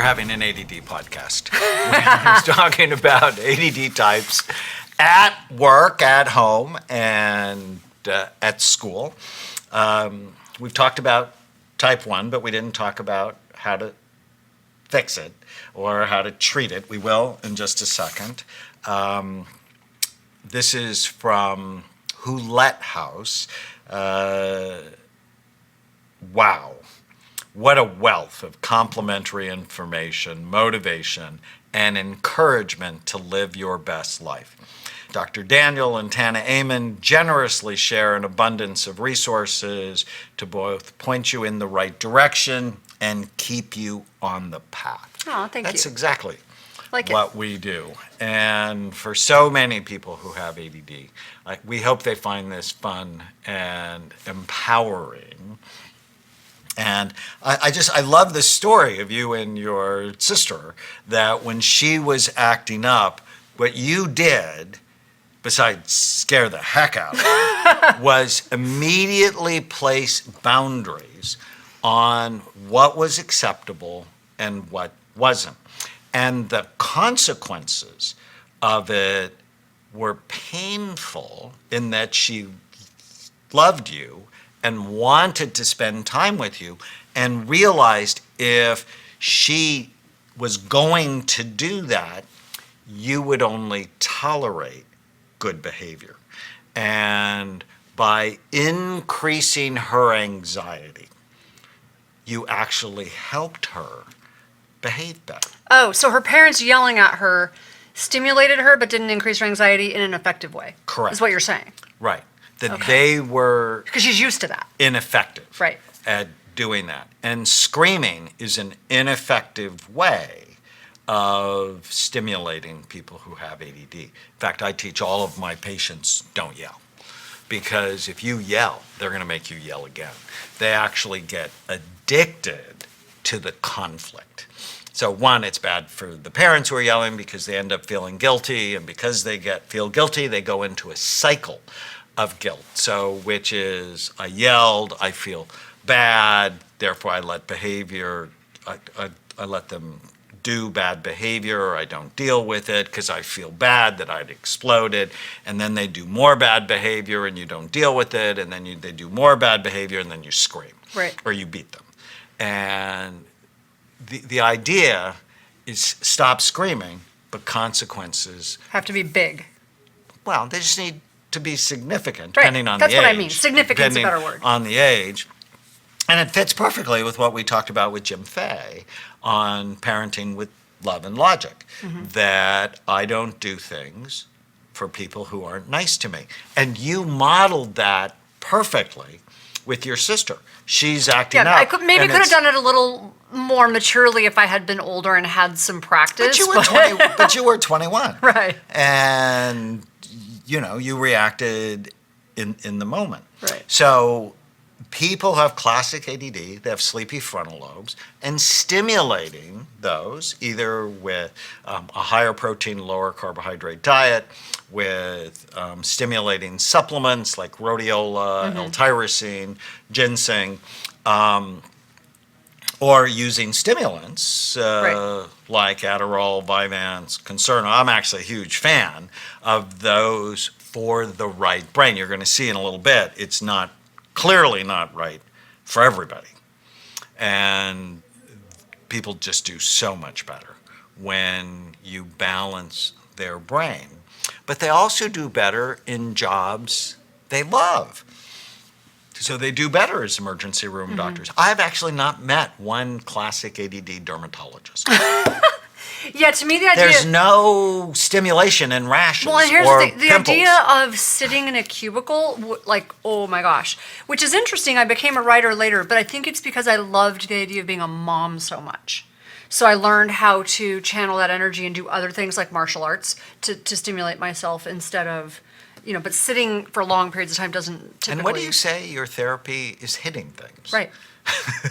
having an ADD podcast. We're talking about ADD types at work, at home, and at school. We've talked about type 1, but we didn't talk about how to fix it or how to treat it. We will in just a second. This is from Who Let House. Wow. What a wealth of complimentary information, motivation, and encouragement to live your best life. Dr. Daniel and Tana Amen generously share an abundance of resources to both point you in the right direction and keep you on the path. Oh, thank you. That's exactly like what we do. And for so many people who have ADD, we hope they find this fun and empowering. And I love the story of you and your sister, that when she was acting up, what you did, besides scare the heck out of her, was immediately place boundaries on what was acceptable and what wasn't. And the consequences of it were painful in that she loved you and wanted to spend time with you, and realized if she was going to do that, you would only tolerate good behavior. And by increasing her anxiety, you actually helped her behave better. Oh, so her parents yelling at her stimulated her but didn't increase her anxiety in an effective way. Correct. Is what you're saying. Right. That they were Because she's used to that. ineffective Right. at doing that. And screaming is an ineffective way of stimulating people who have ADD. In fact, I teach all of my patients, don't yell. Because if you yell, they're going to make you yell again. They actually get addicted to the conflict. So one, it's bad for the parents who are yelling because they end up feeling guilty, and because they feel guilty, they go into a cycle of guilt. So which is, I yelled, I feel bad, therefore I let I let them do bad behavior, or I don't deal with it because I feel bad that I'd exploded, and then they do more bad behavior and you don't deal with it, and then they do more bad behavior and then you scream. Right. Or you beat them. And the idea is stop screaming, but consequences, Have to be big. well, they just need to be significant, Right. depending on That's the age. what I mean. Significant's a depending better word. on the age. And it fits perfectly with what we talked about with Jim Fay on parenting with love and logic, that I don't do things for people who aren't nice to me. And you modeled that perfectly with your sister. She's acting up. I could have done it a little more maturely if I had been older and had some practice. But you were 21. Right. And you reacted in the moment. Right. So people have classic ADD, they have sleepy frontal lobes, and stimulating those either with a higher protein, lower carbohydrate diet, with stimulating supplements like rhodiola, L-tyrosine, ginseng, or using stimulants like Adderall, Vyvanse, Concerna. I'm actually a huge fan of those for the right brain. You're going to see in a little bit, it's clearly not right for everybody. And people just do so much better when you balance their brain. But they also do better in jobs they love. So they do better as emergency room doctors. I've actually not met one classic ADD dermatologist. Yeah, to me the idea... There's no stimulation in rashes Well, and here's or the thing. The pimples. idea of sitting in a cubicle, oh my gosh, which is interesting. I became a writer later, but I think it's because I loved the idea of being a mom so much. So I learned how to channel that energy and do other things like martial arts to stimulate myself instead of, but sitting for long periods of time doesn't typically... And what do you say your therapy is hitting things? Right.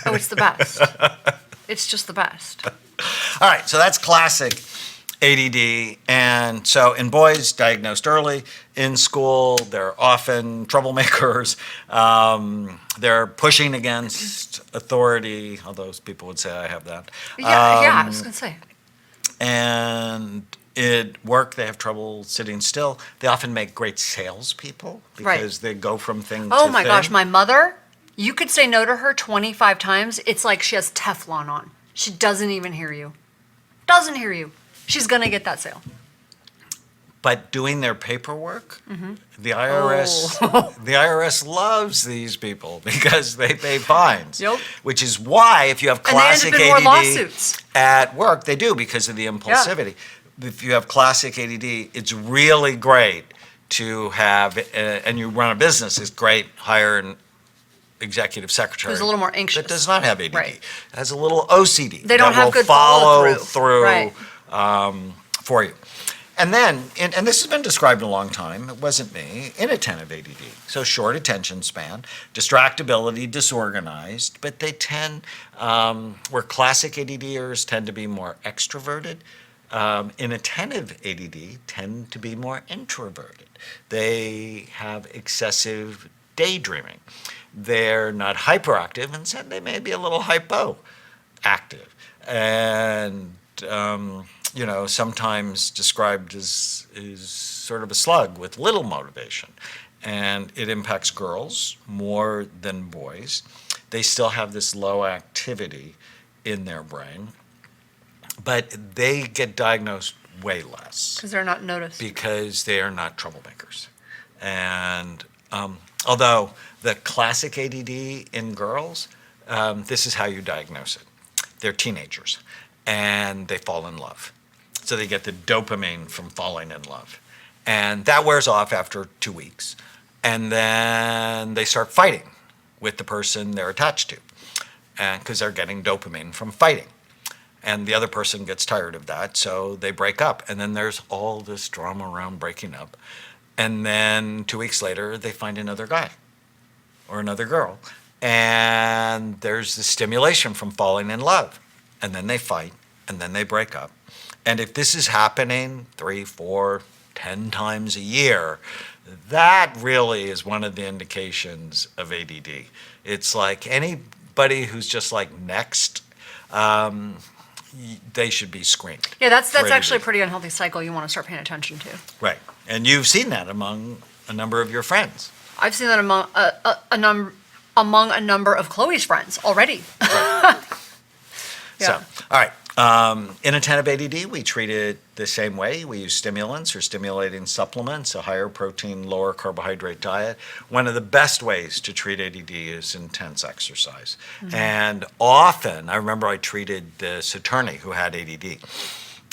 Oh, it's the best. It's just the best. All right, so that's classic ADD. And so in boys diagnosed early in school, they're often troublemakers. They're pushing against authority, although people would say I have that. Yeah, I was going to say. And at work, they have trouble sitting still. They often make great salespeople because they go from thing to Oh thing. my gosh, my mother, you could say no to her 25 times. It's like she has Teflon on. She doesn't even hear you. Doesn't hear you. She's going to get that sale. But doing their paperwork, the IRS, the IRS loves these people because they pay fines. Yep. Which is why if you have And they classic end up in more ADD lawsuits. at work, they do because of the impulsivity. If you have classic ADD, it's really great to have, and you run a business, it's great, hire an executive secretary Who's a little more anxious. that does not have ADD. Right. Has a little OCD. They don't that have will good follow follow-through. through for you. And then, and this has been described a long time, it wasn't me, inattentive ADD. So short attention span, distractibility, disorganized, but they tend, where classic ADDers tend to be more extroverted, inattentive ADD tend to be more introverted. They have excessive daydreaming. They're not hyperactive, instead they may be a little hypoactive. And sometimes described as sort of a slug with little motivation. And it impacts girls more than boys. They still have this low activity in their brain, but they get diagnosed way less. Because they're not noticed. Because they are not troublemakers. And although the classic ADD in girls, this is how you diagnose it. They're teenagers and they fall in love. So they get the dopamine from falling in love. And that wears off after 2 weeks. And then they start fighting with the person they're attached to because they're getting dopamine from fighting. And the other person gets tired of that, so they break up. And then there's all this drama around breaking up. And then 2 weeks later, they find another guy or another girl. And there's the stimulation from falling in love. And then they fight, and then they break up. And if this is happening 3, 4, 10 times a year, that really is one of the indications of ADD. It's like anybody who's just like next, they should be screened. Yeah, that's for actually a ADD. pretty unhealthy cycle you want to start paying attention to. Right. And you've seen that among a number of your friends. I've seen that among a number of Chloe's friends already. So, all right. Inattentive ADD, we treat it the same way. We use stimulants or stimulating supplements, a higher protein, lower carbohydrate diet. One of the best ways to treat ADD is intense exercise. And often, I remember I treated this attorney who had ADD.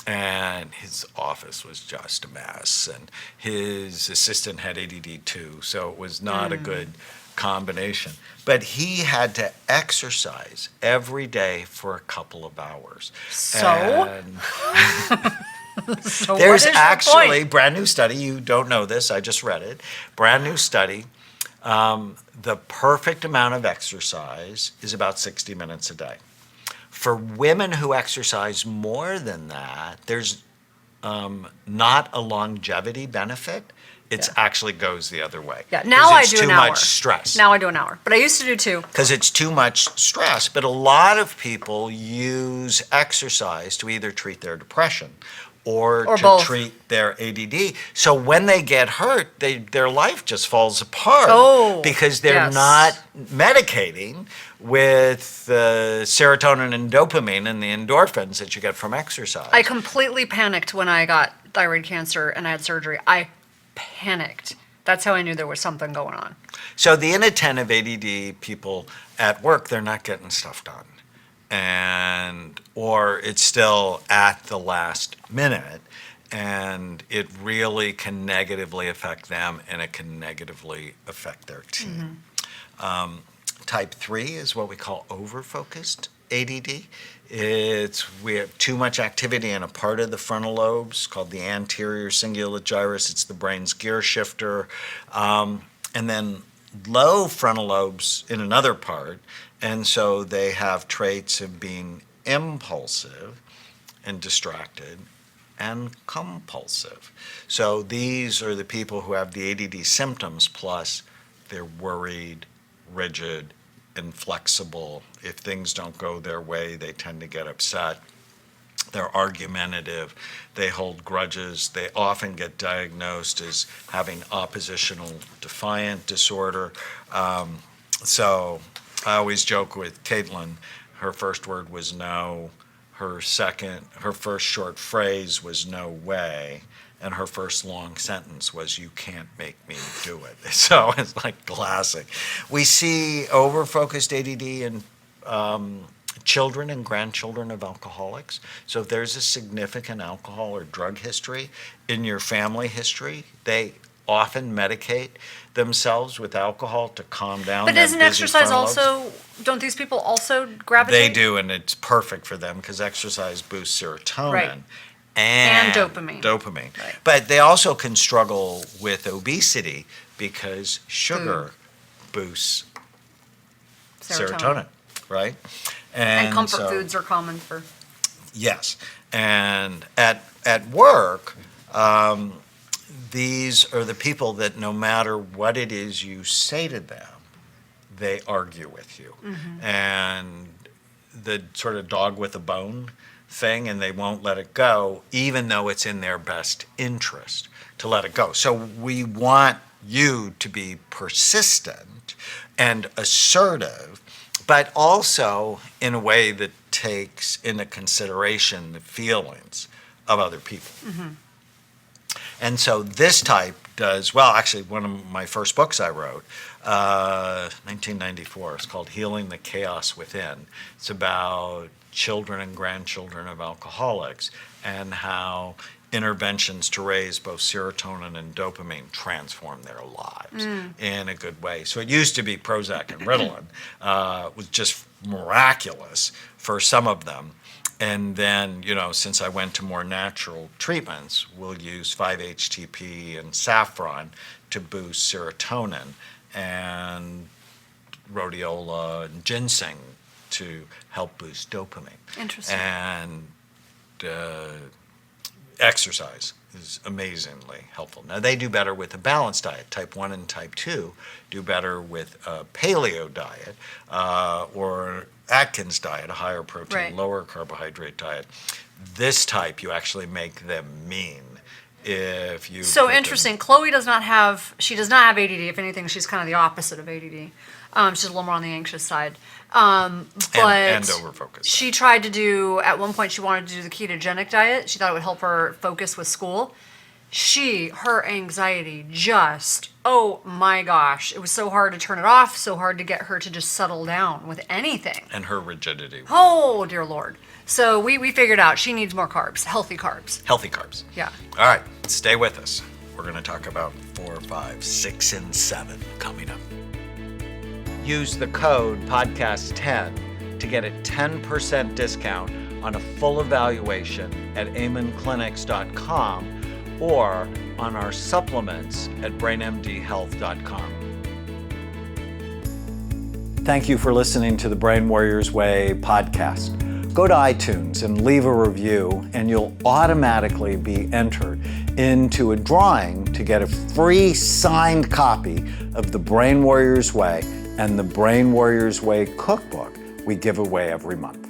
And his office was just a mess. And his assistant had ADD too, so it was not a good combination. But he had to exercise every day for a couple of hours. So? And So there's what is actually your point? brand new study. You don't know this. I just read it. Brand new study. The perfect amount of exercise is about 60 minutes a day. For women who exercise more than that, there's not a longevity benefit. It actually goes the other way. Yeah, now I 'Cause do it's an too hour. much stress. Now I do an hour, but I used to do 2. Because it's too much stress. But a lot of people use exercise to either treat their depression or to both. treat their ADD. So when they get hurt, their life just falls apart Oh, because they're yes. not medicating with the serotonin and dopamine and the endorphins that you get from exercise. I completely panicked when I got thyroid cancer and I had surgery. I panicked. That's how I knew there was something going on. So the inattentive ADD people at work, they're not getting stuff done. Or it's still at the last minute, and it really can negatively affect them, and it can negatively affect their team. Type 3 is what we call overfocused ADD. We have too much activity in a part of the frontal lobes called the anterior cingulate gyrus. It's the brain's gear shifter. And then low frontal lobes in another part. And so they have traits of being impulsive and distracted and compulsive. So these are the people who have the ADD symptoms, plus they're worried, rigid, inflexible. If things don't go their way, they tend to get upset. They're argumentative. They hold grudges. They often get diagnosed as having oppositional defiant disorder. So I always joke with Caitlin, her first word was no. Her first short phrase was no way. And her first long sentence was, you can't make me do it. So it's like classic. We see overfocused ADD in children and grandchildren of alcoholics. So if there's a significant alcohol or drug history in your family history, they often medicate themselves with alcohol to calm down. But isn't exercise also, don't these people also gravitate? They do, and it's perfect for them because exercise boosts serotonin. Right. And dopamine. Right. But they also can struggle with obesity because sugar boosts serotonin, right? And comfort foods are common for. Yes. And at work, these are the people that no matter what it is you say to them, they argue with you. Mm-hmm. And the sort of dog with a bone thing, and they won't let it go, even though it's in their best interest to let it go. So we want you to be persistent and assertive, but also in a way that takes into consideration the feelings of other people. Mm-hmm. And so this type does, well, actually, one of my first books I wrote, 1994, it's called Healing the Chaos Within. It's about children and grandchildren of alcoholics and how interventions to raise both serotonin and dopamine transform their lives in a good way. So it used to be Prozac and Ritalin. It was just miraculous for some of them. And then, since I went to more natural treatments, we'll use 5-HTP and saffron to boost serotonin, and rhodiola and ginseng to help boost dopamine. Interesting. And exercise is amazingly helpful. Now, they do better with a balanced diet. Type 1 and type 2 do better with a paleo diet or Atkins diet, a higher protein, lower carbohydrate diet. This type, you actually make them mean if you... So interesting. Chloe does not have ADD. If anything, she's kind of the opposite of ADD. She's a little more on the anxious side. But and overfocused. She tried to do, at one point she wanted to do the ketogenic diet. She thought it would help her focus with school. Her anxiety just, oh my gosh, it was so hard to turn it off, so hard to get her to just settle down with anything. And her rigidity. Oh, dear Lord. So we figured out she needs more carbs, healthy carbs. Healthy carbs. Yeah. All right, stay with us. We're going to talk about 4, 5, 6, and 7 coming up. Use the code podcast10 to get a 10% discount on a full evaluation at amenclinics.com or on our supplements at brainmdhealth.com. Thank you for listening to the Brain Warriors Way podcast. Go to iTunes and leave a review, and you'll automatically be entered into a drawing to get a free signed copy of the Brain Warriors Way and the Brain Warriors Way cookbook we give away every month.